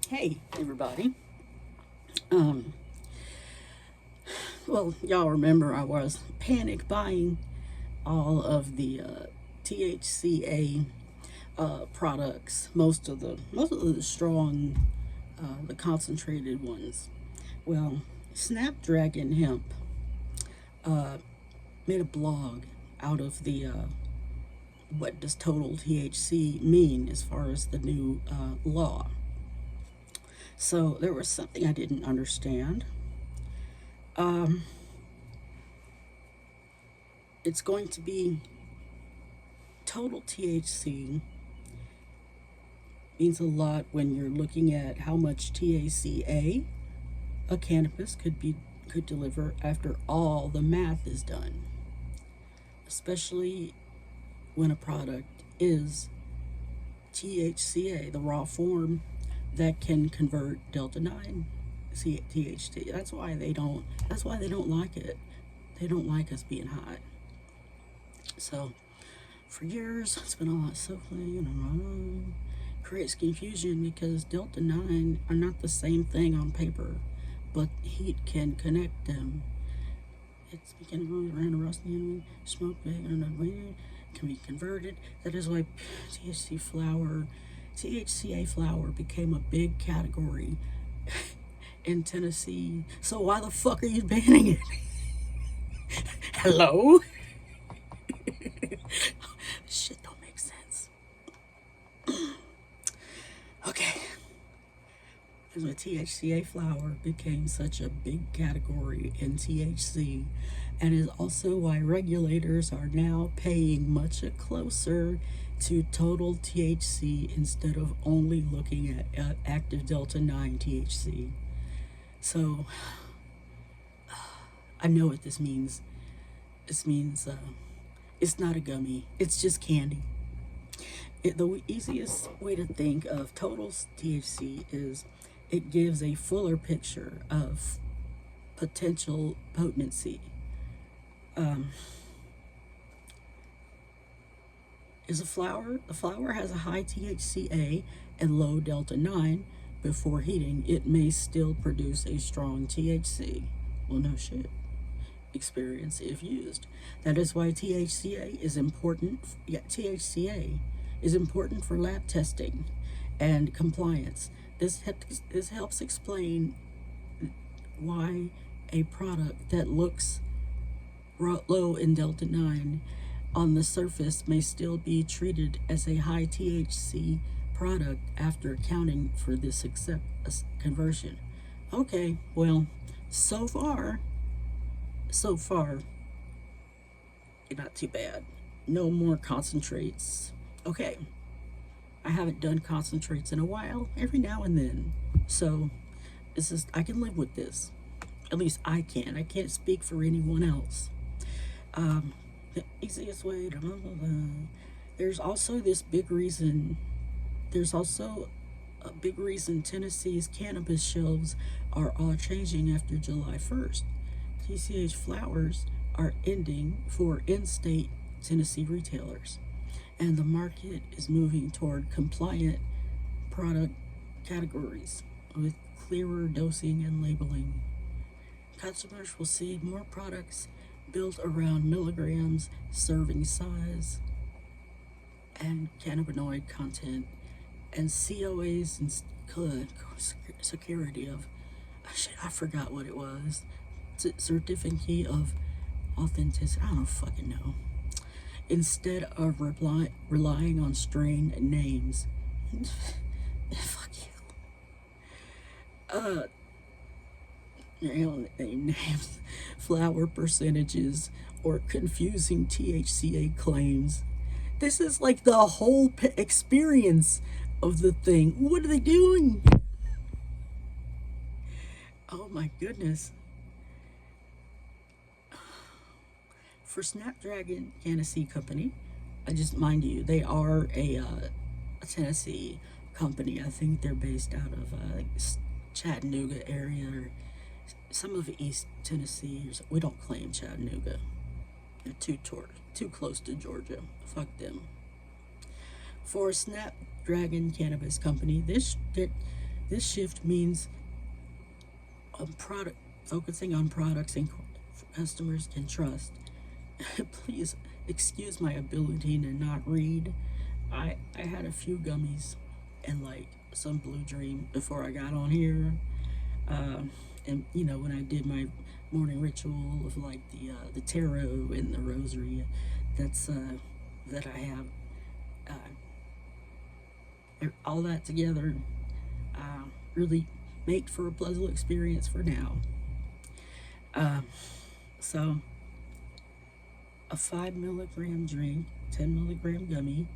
Hey, everybody. Um, well, y'all remember I was panic buying all of the THCA products, most of the strong, the concentrated ones. Well, Snapdragon Hemp uh, made a blog out of the what does total THC mean as far as the new law. So there was something I didn't understand. Um, it's going to be total THC means a lot when you're looking at how much THCA a cannabis could deliver after all the math is done, especially when a product is THCA, the raw form that can convert delta 9 THC. That's why they don't like it. They don't like us being high. So for years it's been all so creates confusion because delta 9 are not the same thing on paper, but heat can connect them. It's becoming around rusty smoke can be converted. That is why THCA flower became a big category in Tennessee. So why the fuck are you banning it? Hello? Shit don't make sense. Okay. Because the THCA flower became such a big category in THC, and is also why regulators are now paying much closer to total THC instead of only looking at active delta 9 THC. So I know what this means. This means it's not a gummy, it's just candy. The easiest way to think of total THC is it gives a fuller picture of potential potency. Is a flower? The flower has a high THCA and low delta 9. Before heating, it may still produce a strong THC. Well, no shit. Experience if used. That is why THCA is important. Yeah, THCA is important for lab testing and compliance. This helps explain why a product that looks low in delta 9 on the surface may still be treated as a high THC product after accounting for this conversion. Okay, well, so far, not too bad. No more concentrates. Okay, I haven't done concentrates in a while, every now and then. So I can live with this. At least I can. I can't speak for anyone else. The easiest way to there's also this big reason. There's also a big reason Tennessee's cannabis shelves are all changing after July 1st. TCH flowers are ending for in-state Tennessee retailers, and the market is moving toward compliant product categories with clearer dosing and labeling. Customers will see more products built around milligrams, serving size, and cannabinoid content, and COAs and security of shit. I forgot what it was. Certificate of authenticity. I don't fucking know. Instead of relying on strain names. Fuck you. Names, flower percentages, or confusing THCA claims. This is like the whole experience of the thing. What are they doing? Oh my goodness. For Snapdragon Tennessee Company, I just mind you, they are a Tennessee company. I think they're based out of Chattanooga area or some of East Tennessee. We don't claim Chattanooga. They're too close to Georgia. Fuck them. For Snapdragon Cannabis Company, This shift means focusing on products and customers can trust. Please excuse my ability to not read. I had a few gummies and like some Blue Dream before I got on here. And you know, when I did my morning ritual of like the tarot and the rosary, that's that I have all that together really make for a pleasant experience for now. So a 5 milligram drink, 10 milligram gummy,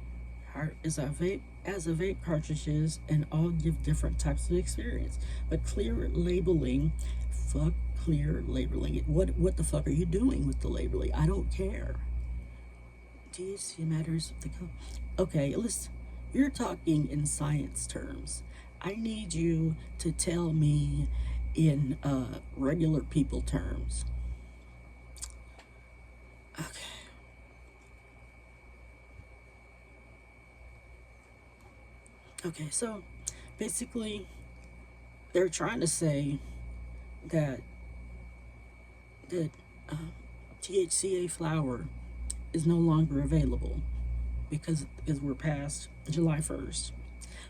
is a vape as a vape cartridges, and all give different types of experience. But clear labeling, fuck clear labeling. What the fuck are you doing with the labeling? I don't care. THC matters. Okay, listen. You're talking in science terms. I need you to tell me in regular people terms. Okay. Okay, so basically, they're trying to say that that THCA flower is no longer available because we're past July 1st.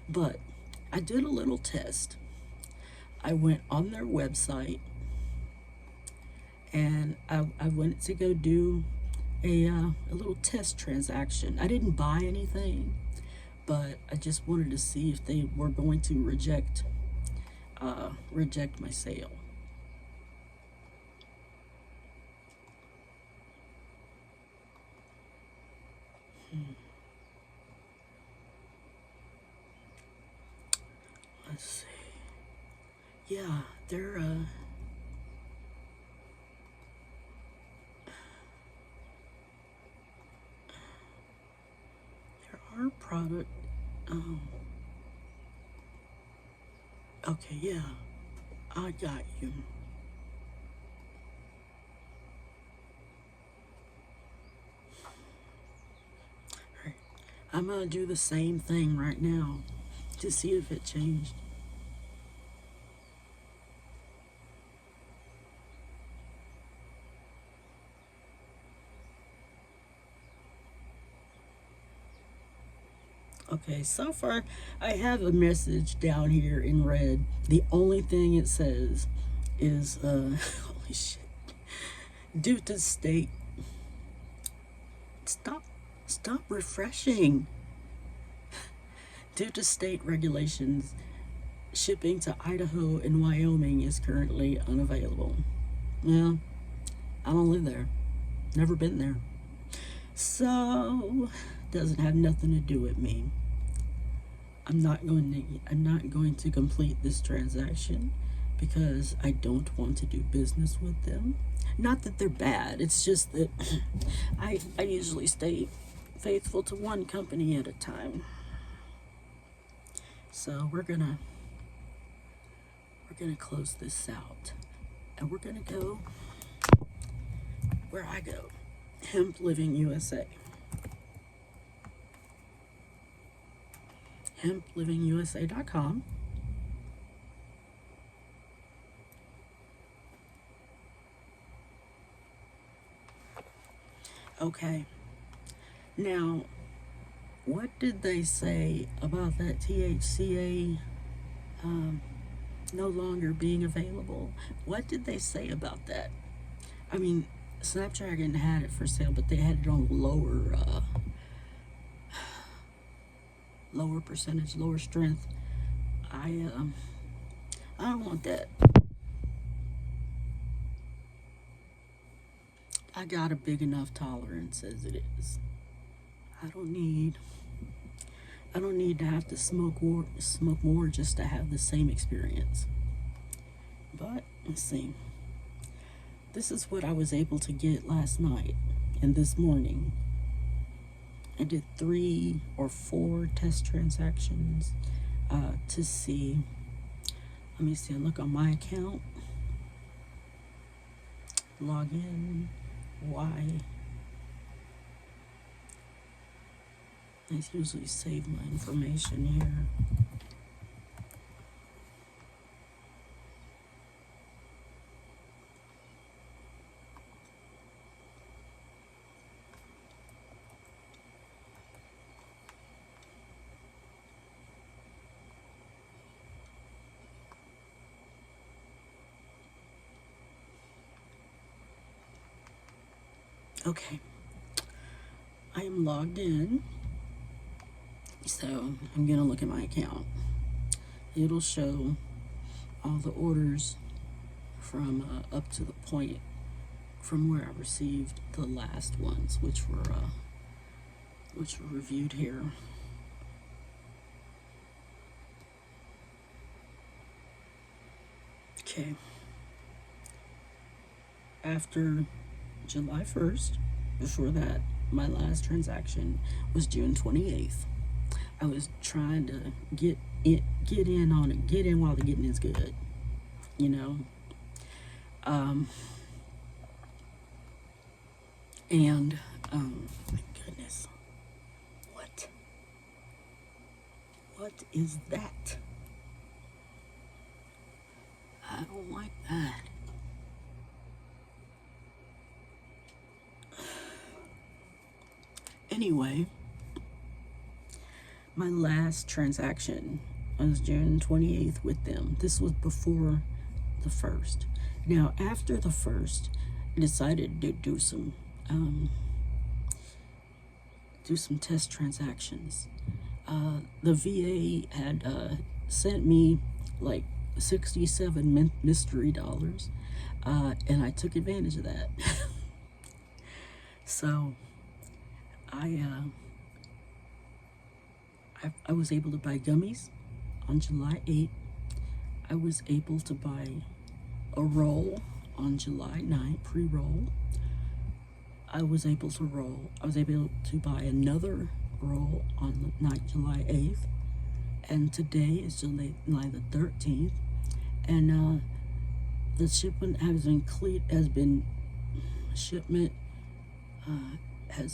But I did a little test. I went on their website and I went to go do a little test transaction. I didn't buy anything, but I just wanted to see if they were going to reject my sale. Let's see. Yeah, there are product. Okay, yeah, I got you. Right. I'm gonna do the same thing right now to see if it changed. Okay, so far I have a message down here in red. The only thing it says is, holy shit, due to state, stop refreshing. Due to state regulations, shipping to Idaho and Wyoming is currently unavailable. Well, I don't live there. Never been there. So, doesn't have nothing to do with me. I'm not going to complete this transaction because I don't want to do business with them. Not that they're bad, it's just that I usually stay faithful to one company at a time. So we're gonna close this out, and we're gonna go where I go, Hemp Living USA. hemplivingusa.com. Okay, now what did they say about that THCA no longer being available? What did they say about that? I mean, Snapdragon had it for sale, but they had it on lower percentage, lower strength. I don't want that. I got a big enough tolerance as it is. I don't need to have to smoke more just to have the same experience. But let's see. This is what I was able to get last night and this morning. I did 3 or 4 test transactions to see. Let me see. Look on my account. Log in. Why? I usually save my information here. Okay, I am logged in, so I'm gonna look at my account. It'll show all the orders from up to the point from where I received the last ones, which were reviewed here. Okay. After July 1st, before that, my last transaction was June 28th. I was trying to get in on it, get in while the getting is good, you know. And my goodness, what is that? I don't like that. Anyway, my last transaction was June 28th with them. This was before the 1st. Now, after the 1st, I decided to do some test transactions. The VA had sent me like 67 mystery dollars, and I took advantage of that. So I was able to buy gummies on July 8th. I was able to buy a roll on July 9th, pre-roll. I was able to buy another roll on July 8th. And today is July the 13th. And the shipment has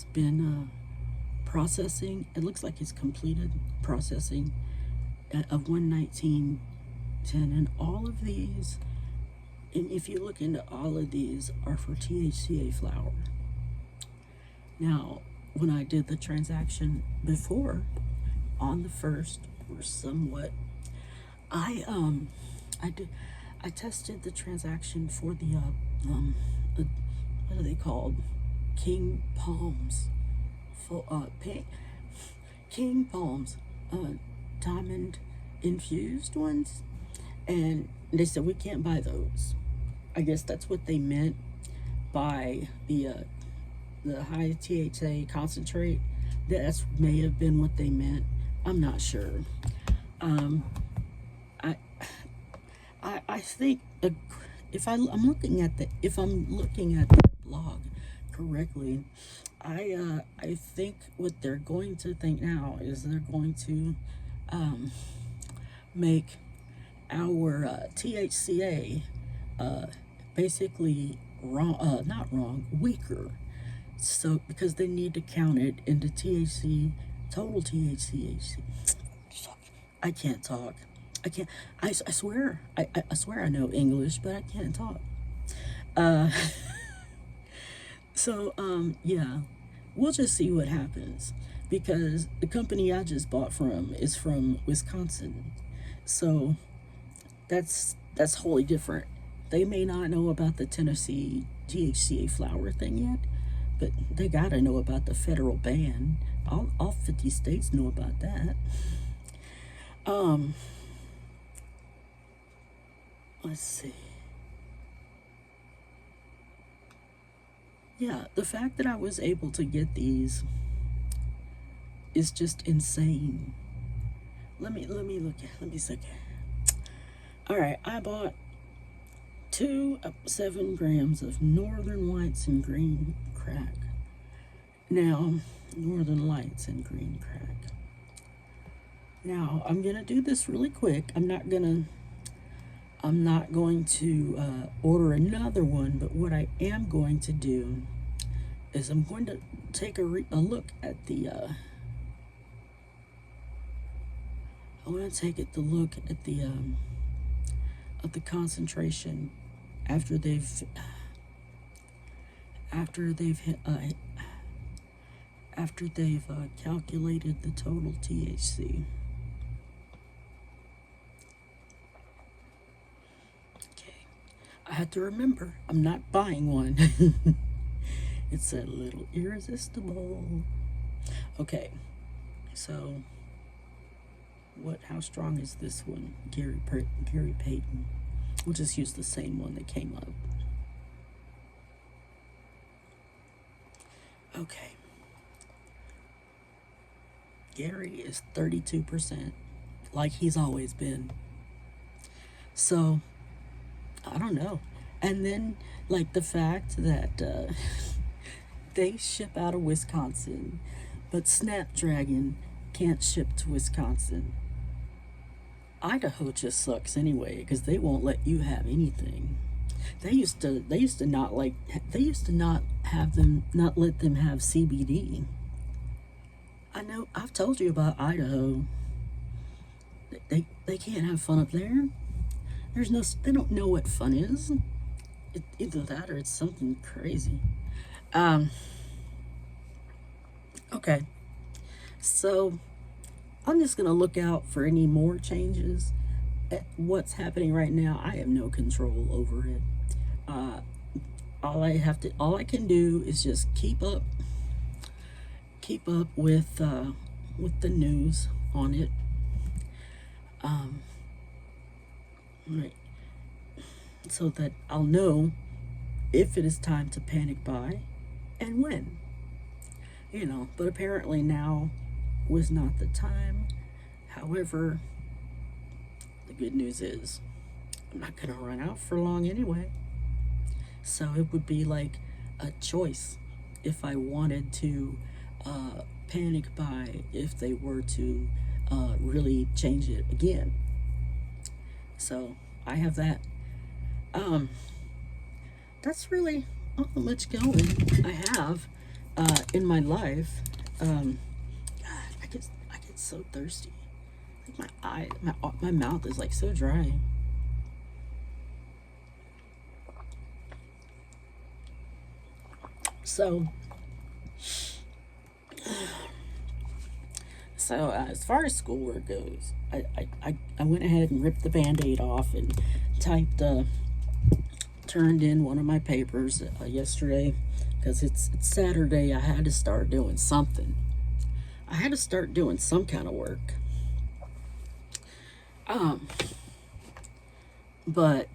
been processing. It looks like it's completed processing of 119.10, and all of these, and if you look into all of these, are for THCA flower. Now, when I did the transaction before on the 1st, or somewhat, I tested the transaction for the what are they called? King Palms. King Palms, diamond infused ones, and they said we can't buy those. I guess that's what they meant by the high THCA concentrate. That may have been what they meant. I'm not sure. I think if I'm looking at the blog correctly, I think what they're going to think now is they're going to make our THCA basically weaker. So because they need to count it into total THCA. I can't talk. I swear I know English, but I can't talk. So yeah, we'll just see what happens, because the company I just bought from is from Wisconsin. So that's wholly different. They may not know about the Tennessee THCA flower thing yet, but they gotta know about the federal ban. All 50 states know about that. Let's see. Yeah, the fact that I was able to get these is just insane. Let me see. All right, I bought 7 grams of Northern Lights and Green Crack. Now, Northern Lights and Green Crack. Now, I'm gonna do this really quick. I'm not going to order another one, but what I am going to do is I'm going to take a look at the concentration after they've calculated the total THC. I had to remember, I'm not buying one. It's a little irresistible. Okay, so how strong is this one? Gary Payton. We'll just use the same one that came up. Okay. Gary is 32%, like he's always been. So, I don't know. And then, like, the fact that they ship out of Wisconsin, but Snapdragon can't ship to Wisconsin. Idaho just sucks anyway, because they won't let you have anything. They used to not let them have CBD. I know, I've told you about Idaho. They can't have fun up there. They don't know what fun is. Either that or it's something crazy. Okay, so I'm just gonna look out for any more changes. At what's happening right now, I have no control over it. All I can do is just keep up with the news on it. Right, so that I'll know if it is time to panic buy and when. But apparently now was not the time. However, the good news is I'm not gonna run out for long anyway. So it would be like a choice if I wanted to panic buy if they were to really change it again. So I have that. That's really all the much going I have in my life. God, I get so thirsty. Like my mouth is like so dry. So as far as schoolwork goes, I went ahead and ripped the Band-Aid off and turned in one of my papers yesterday, because it's Saturday. I had to start doing something. I had to start doing some kind of work. But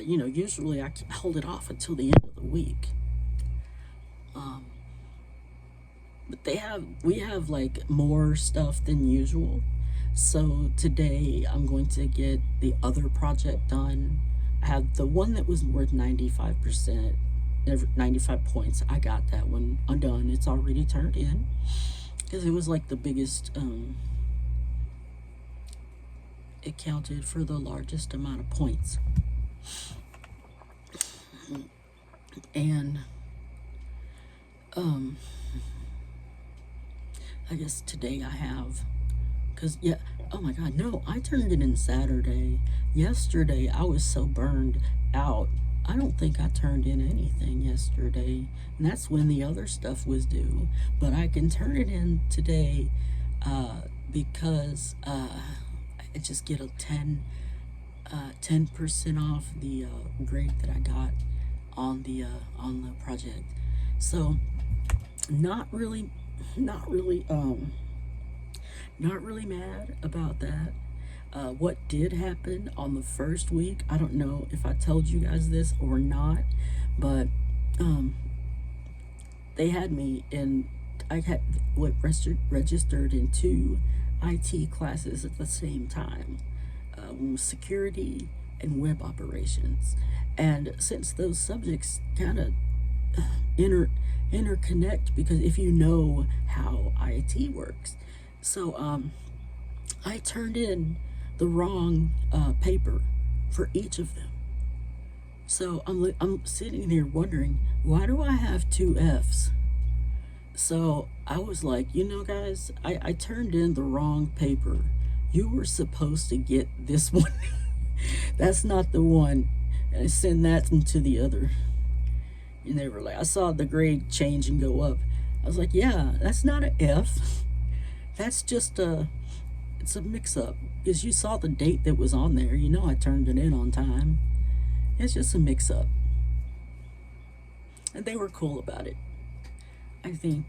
usually I hold it off until the end of the week. But we have like more stuff than usual. So today I'm going to get the other project done. I have the one that was worth 95%, 95 points. I got that one undone. It's already turned in, because it was like the biggest, it counted for the largest amount of points. And I guess today I have, because oh my god, no, I turned it in Saturday. Yesterday I was so burned out, I don't think I turned in anything yesterday, and that's when the other stuff was due. But I can turn it in today because I just get a 10% off the grade that I got on the project. So not really mad about that. What did happen on the first week, I don't know if I told you guys this or not, but they had me in, I had registered in 2 IT classes at the same time, security and web operations. And since those subjects kind of interconnect, because if you know how IT works, so I turned in the wrong paper for each of them. So I'm sitting there wondering, why do I have 2 Fs? So I was like, guys, I turned in the wrong paper. You were supposed to get this one. That's not the one. And I send that into the other. And they were like, I saw the grade change and go up. I was like, yeah, that's not an F. That's just it's a mix-up. because you saw the date that was on there. You know I turned it in on time. It's just a mix-up, and they were cool about it. I think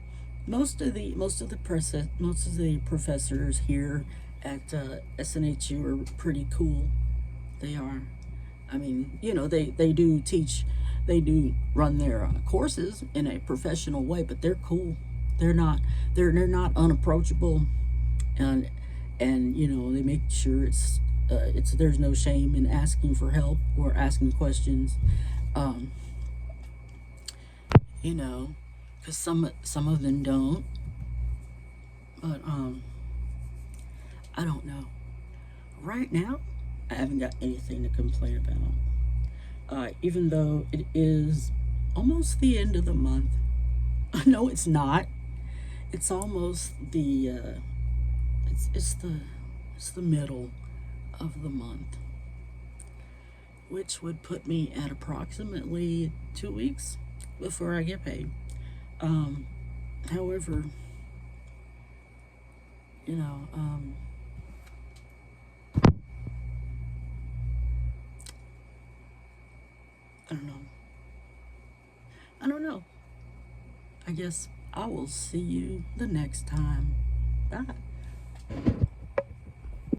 most of the professors here at SNHU are pretty cool. They are. I mean, you know, they do teach, they do run their courses in a professional way, but they're cool. They're not unapproachable, and you know they make sure it's there's no shame in asking for help or asking questions. Um, you know, because some of them don't, but I don't know. Right now, I haven't got anything to complain about. Even though it is almost the end of the month. No, it's not. It's almost the it's the middle of the month, which would put me at approximately 2 weeks before I get paid. Um, However, you know, I don't know. I don't know. I guess I will see you the next time. Bye.